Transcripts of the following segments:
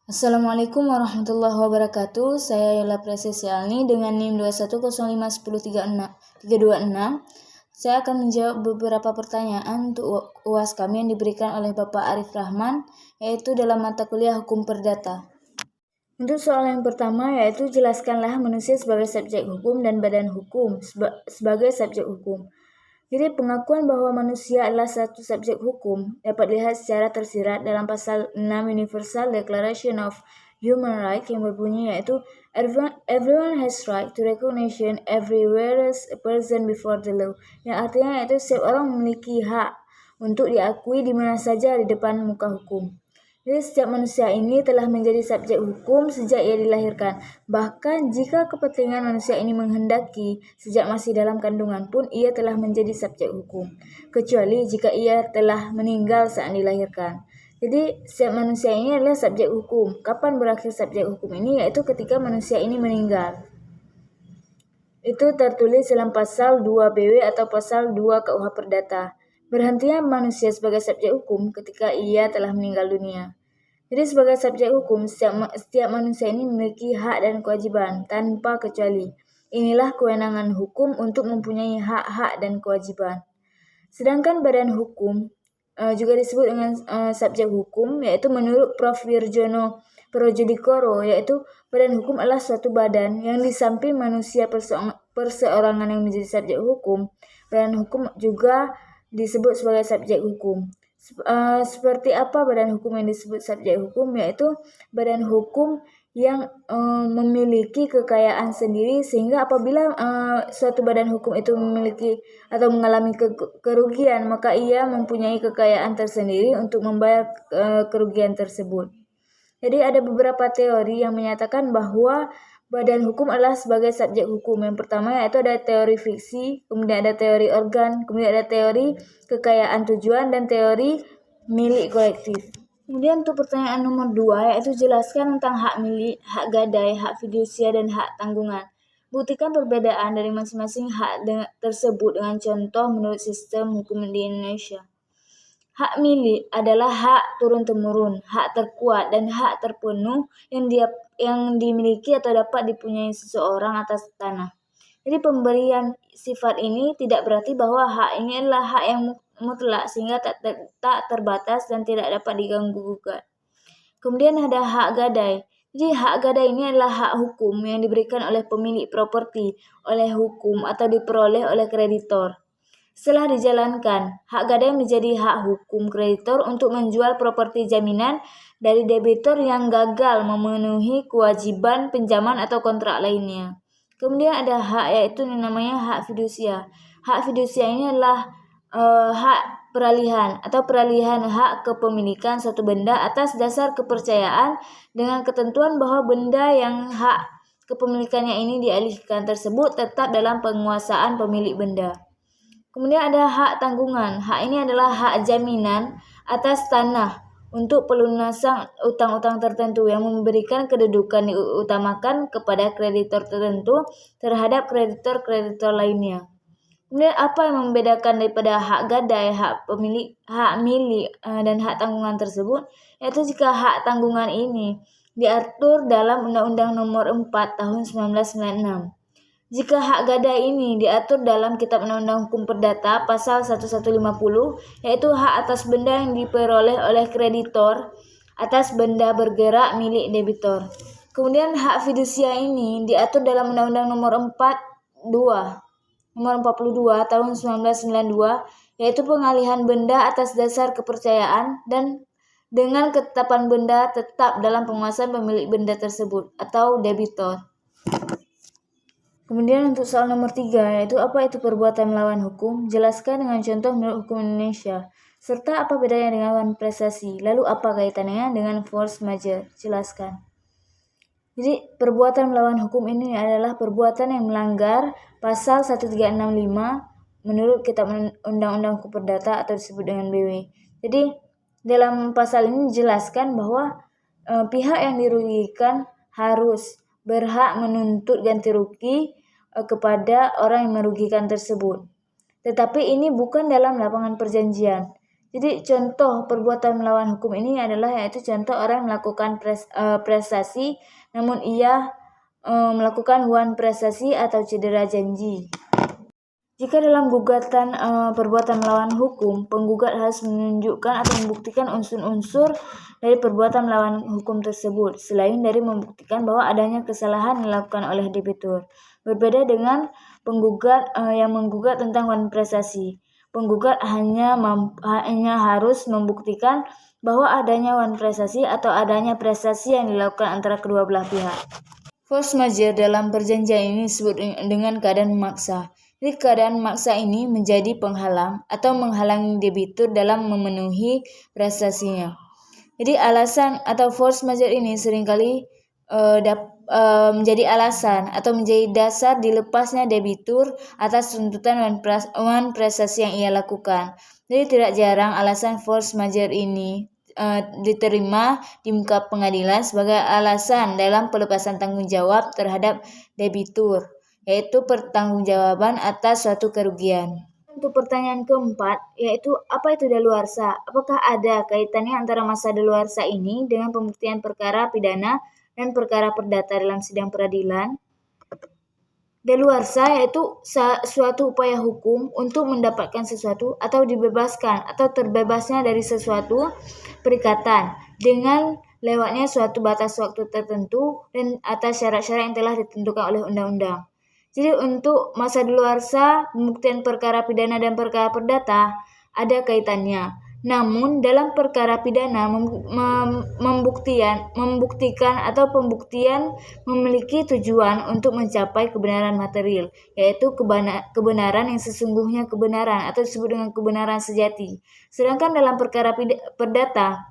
Assalamualaikum warahmatullahi wabarakatuh. Saya Yola Presesialni dengan NIM 210510326. Saya akan menjawab beberapa pertanyaan untuk UAS kami yang diberikan oleh Bapak Arif Rahman, yaitu dalam mata kuliah Hukum Perdata. Untuk soal yang pertama, yaitu jelaskanlah manusia sebagai subjek hukum dan badan hukum sebagai subjek hukum. Jadi pengakuan bahwa manusia adalah satu subjek hukum dapat dilihat secara tersirat dalam pasal 6 Universal Declaration of Human Rights yang berbunyi yaitu everyone has right to recognition everywhere as a person before the law, yang artinya yaitu setiap orang memiliki hak untuk diakui di mana saja di depan muka hukum. Jadi setiap manusia ini telah menjadi subjek hukum sejak ia dilahirkan. Bahkan jika kepentingan manusia ini menghendaki, sejak masih dalam kandungan pun ia telah menjadi subjek hukum. Kecuali jika ia telah meninggal saat dilahirkan. Jadi setiap manusia ini adalah subjek hukum. Kapan berakhir subjek hukum ini? Yaitu ketika manusia ini meninggal. Itu tertulis dalam pasal 2 BW atau pasal 2 KUH Perdata. Berhentinya manusia sebagai subjek hukum ketika ia telah meninggal dunia. Jadi sebagai subjek hukum, setiap manusia ini memiliki hak dan kewajiban tanpa kecuali. Inilah kewenangan hukum untuk mempunyai hak-hak dan kewajiban. Sedangkan badan hukum juga disebut dengan subjek hukum, yaitu menurut Prof. Wirjono Projodikoro, yaitu badan hukum adalah suatu badan yang di samping manusia perseorangan yang menjadi subjek hukum, badan hukum juga disebut sebagai subjek hukum. Seperti apa badan hukum yang disebut subjek hukum? Yaitu badan hukum yang memiliki kekayaan sendiri, sehingga apabila suatu badan hukum itu memiliki atau mengalami kerugian, maka ia mempunyai kekayaan tersendiri untuk membayar kerugian tersebut. Jadi ada beberapa teori yang menyatakan bahwa badan hukum adalah sebagai subjek hukum. Yang pertama yaitu ada teori fiksi, kemudian ada teori organ, kemudian ada teori kekayaan tujuan, dan teori milik kolektif. Kemudian untuk pertanyaan nomor 2 yaitu jelaskan tentang hak milik, hak gadai, hak fidusia, dan hak tanggungan. Buktikan perbedaan dari masing-masing hak tersebut dengan contoh menurut sistem hukum di Indonesia. Hak milik adalah hak turun-temurun, hak terkuat, dan hak terpenuh yang dimiliki atau dapat dipunyai seseorang atas tanah. Jadi pemberian sifat ini tidak berarti bahwa hak ini adalah hak yang mutlak sehingga tak terbatas dan tidak dapat diganggu-gugat. Kemudian ada hak gadai. Jadi hak gadai ini adalah hak hukum yang diberikan oleh pemilik properti oleh hukum atau diperoleh oleh kreditor. Setelah dijalankan, hak gadai menjadi hak hukum kreditor untuk menjual properti jaminan dari debitur yang gagal memenuhi kewajiban pinjaman atau kontrak lainnya. Kemudian ada hak yaitu yang namanya hak fidusia. Hak fidusia ini adalah hak peralihan atau peralihan hak kepemilikan suatu benda atas dasar kepercayaan dengan ketentuan bahwa benda yang hak kepemilikannya ini dialihkan tersebut tetap dalam penguasaan pemilik benda. Kemudian ada hak tanggungan. Hak ini adalah hak jaminan atas tanah untuk pelunasan utang-utang tertentu yang memberikan kedudukan diutamakan kepada kreditor tertentu terhadap kreditor-kreditor lainnya. Kemudian apa yang membedakan daripada hak gadai, hak milik, dan hak tanggungan tersebut? Yaitu jika hak tanggungan ini diatur dalam Undang-Undang Nomor 4 Tahun 1996. Jika hak gadai ini diatur dalam Kitab Undang-Undang Hukum Perdata Pasal 1150, yaitu hak atas benda yang diperoleh oleh kreditor atas benda bergerak milik debitor. Kemudian hak fidusia ini diatur dalam Undang-Undang Nomor 42 Tahun 1992, yaitu pengalihan benda atas dasar kepercayaan dan dengan ketetapan benda tetap dalam penguasaan pemilik benda tersebut atau debitor. Kemudian untuk soal nomor 3 yaitu apa itu perbuatan melawan hukum? Jelaskan dengan contoh menurut hukum Indonesia. Serta apa bedanya dengan prestasi? Lalu apa kaitannya dengan force majeure? Jelaskan. Jadi perbuatan melawan hukum ini adalah perbuatan yang melanggar pasal 1365 menurut Kitab Undang-Undang Hukum Perdata atau disebut dengan BW. Jadi dalam pasal ini dijelaskan bahwa pihak yang dirugikan harus berhak menuntut ganti rugi kepada orang yang merugikan tersebut. Tetapi ini bukan dalam lapangan perjanjian. Jadi contoh perbuatan melawan hukum ini adalah yaitu contoh orang melakukan prestasi namun ia melakukan wan prestasi atau cedera janji. Jika dalam gugatan perbuatan melawan hukum, penggugat harus menunjukkan atau membuktikan unsur-unsur dari perbuatan melawan hukum tersebut, selain dari membuktikan bahwa adanya kesalahan dilakukan oleh debitur. Berbeda dengan penggugat yang menggugat tentang wan prestasi. Penggugat hanya harus membuktikan bahwa adanya wan prestasi atau adanya prestasi yang dilakukan antara kedua belah pihak. Force majeure dalam perjanjian ini disebut dengan keadaan memaksa. Jadi keadaan memaksa ini menjadi penghalang atau menghalangi debitur dalam memenuhi prestasinya. Jadi alasan atau force majeure ini seringkali menjadi alasan atau menjadi dasar dilepasnya debitur atas tuntutan wan prestasi yang ia lakukan. Jadi tidak jarang alasan force majeure ini diterima di muka pengadilan sebagai alasan dalam pelepasan tanggung jawab terhadap debitur, yaitu pertanggungjawaban atas suatu kerugian. Untuk pertanyaan keempat, yaitu apa itu daluarsa? Apakah ada kaitannya antara masa daluarsa ini dengan pembuktian perkara pidana dan perkara perdata dalam sidang peradilan? Daluarsa yaitu suatu upaya hukum untuk mendapatkan sesuatu atau dibebaskan atau terbebasnya dari sesuatu perikatan dengan lewatnya suatu batas waktu tertentu dan atas syarat-syarat yang telah ditentukan oleh undang-undang. Jadi untuk masa daluarsa, pembuktian perkara pidana dan perkara perdata ada kaitannya. Namun dalam perkara pidana membuktikan atau pembuktian memiliki tujuan untuk mencapai kebenaran material, yaitu kebenaran yang sesungguhnya kebenaran atau disebut dengan kebenaran sejati. Sedangkan dalam perkara perdata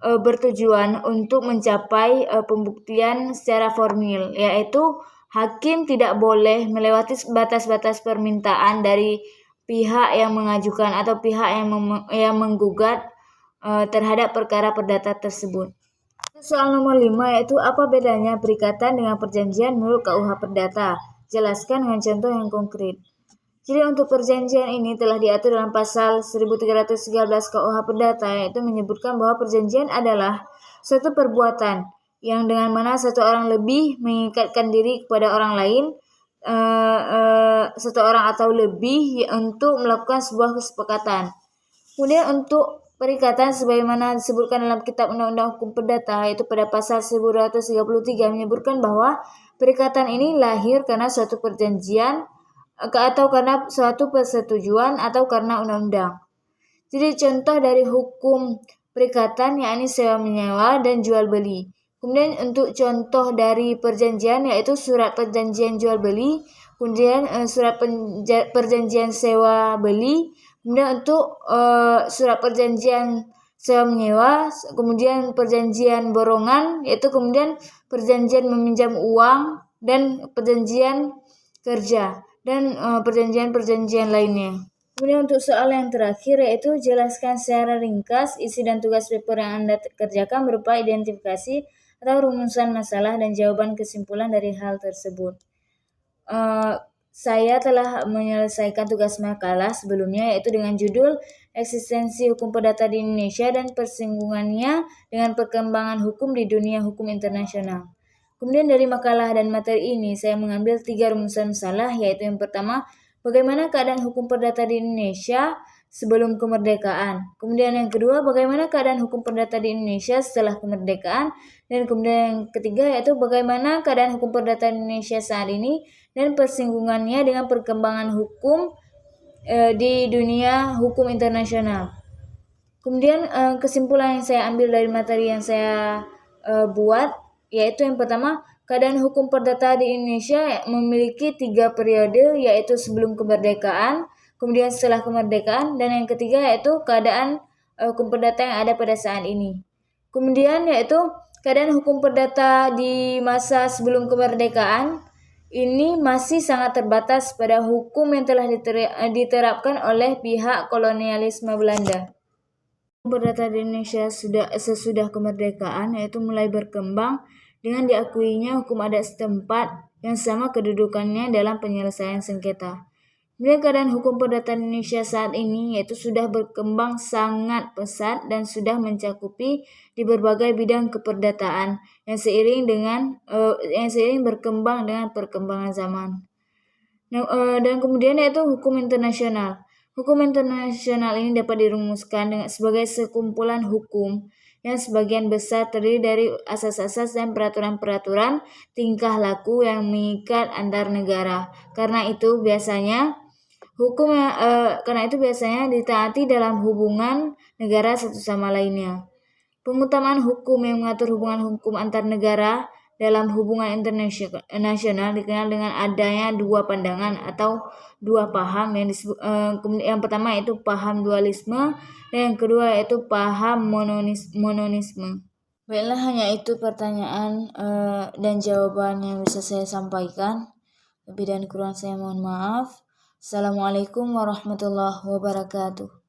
bertujuan untuk mencapai pembuktian secara formil, yaitu hakim tidak boleh melewati batas-batas permintaan dari pihak yang mengajukan atau pihak yang menggugat terhadap perkara perdata tersebut. Soal nomor 5 yaitu apa bedanya perikatan dengan perjanjian menurut KUH Perdata? Jelaskan dengan contoh yang konkret. Jadi untuk perjanjian ini telah diatur dalam pasal 1313 KUH Perdata, yaitu menyebutkan bahwa perjanjian adalah suatu perbuatan yang dengan mana satu orang lebih mengikatkan diri kepada orang lain, satu orang atau lebih untuk melakukan sebuah kesepakatan. Kemudian untuk perikatan sebagaimana disebutkan dalam Kitab Undang-Undang Hukum Perdata, yaitu pada pasal 1233 menyebutkan bahwa perikatan ini lahir karena suatu perjanjian atau karena suatu persetujuan atau karena undang-undang. Jadi contoh dari hukum perikatan yakni sewa menyewa dan jual beli. Kemudian untuk contoh dari perjanjian yaitu surat perjanjian jual beli, kemudian surat perjanjian sewa beli, kemudian untuk surat perjanjian sewa menyewa, kemudian perjanjian borongan, yaitu kemudian perjanjian meminjam uang dan perjanjian kerja dan perjanjian-perjanjian lainnya. Kemudian untuk soal yang terakhir yaitu jelaskan secara ringkas isi dan tugas paper yang Anda kerjakan berupa identifikasi atau rumusan masalah dan jawaban kesimpulan dari hal tersebut. Saya telah menyelesaikan tugas makalah sebelumnya yaitu dengan judul Eksistensi Hukum Perdata di Indonesia dan Persinggungannya dengan Perkembangan Hukum di Dunia Hukum Internasional. Kemudian dari makalah dan materi ini saya mengambil 3 rumusan masalah, yaitu yang pertama, bagaimana keadaan hukum perdata di Indonesia sebelum kemerdekaan. Kemudian yang kedua, bagaimana keadaan hukum perdata di Indonesia setelah kemerdekaan. Dan kemudian yang ketiga yaitu bagaimana keadaan hukum perdata di Indonesia saat ini dan persinggungannya dengan perkembangan hukum di dunia hukum internasional. Kemudian kesimpulan yang saya ambil dari materi yang saya buat yaitu yang pertama, keadaan hukum perdata di Indonesia memiliki 3 periode, yaitu sebelum kemerdekaan, kemudian setelah kemerdekaan, dan yang ketiga yaitu keadaan hukum perdata yang ada pada saat ini. Kemudian yaitu keadaan hukum perdata di masa sebelum kemerdekaan ini masih sangat terbatas pada hukum yang telah diterapkan oleh pihak kolonialisme Belanda. Hukum perdata di Indonesia sesudah kemerdekaan yaitu mulai berkembang dengan diakuinya hukum adat setempat yang sama kedudukannya dalam penyelesaian sengketa. Kemudian keadaan hukum perdata Indonesia saat ini yaitu sudah berkembang sangat pesat dan sudah mencakupi di berbagai bidang keperdataan yang seiring berkembang dengan perkembangan zaman. Dan kemudian yaitu hukum internasional. Hukum internasional ini dapat dirumuskan sebagai sekumpulan hukum yang sebagian besar terdiri dari asas-asas dan peraturan-peraturan tingkah laku yang mengikat antar negara. Karena itu biasanya ditaati dalam hubungan negara satu sama lainnya. Pengutamaan hukum yang mengatur hubungan hukum antar negara dalam hubungan internasional dikenal dengan adanya dua pandangan atau dua paham yang pertama yaitu paham dualisme dan yang kedua yaitu paham mononisme. Baiklah, hanya itu pertanyaan dan jawaban yang bisa saya sampaikan. Lebih dan kurang saya mohon maaf. Assalamualaikum warahmatullahi wabarakatuh.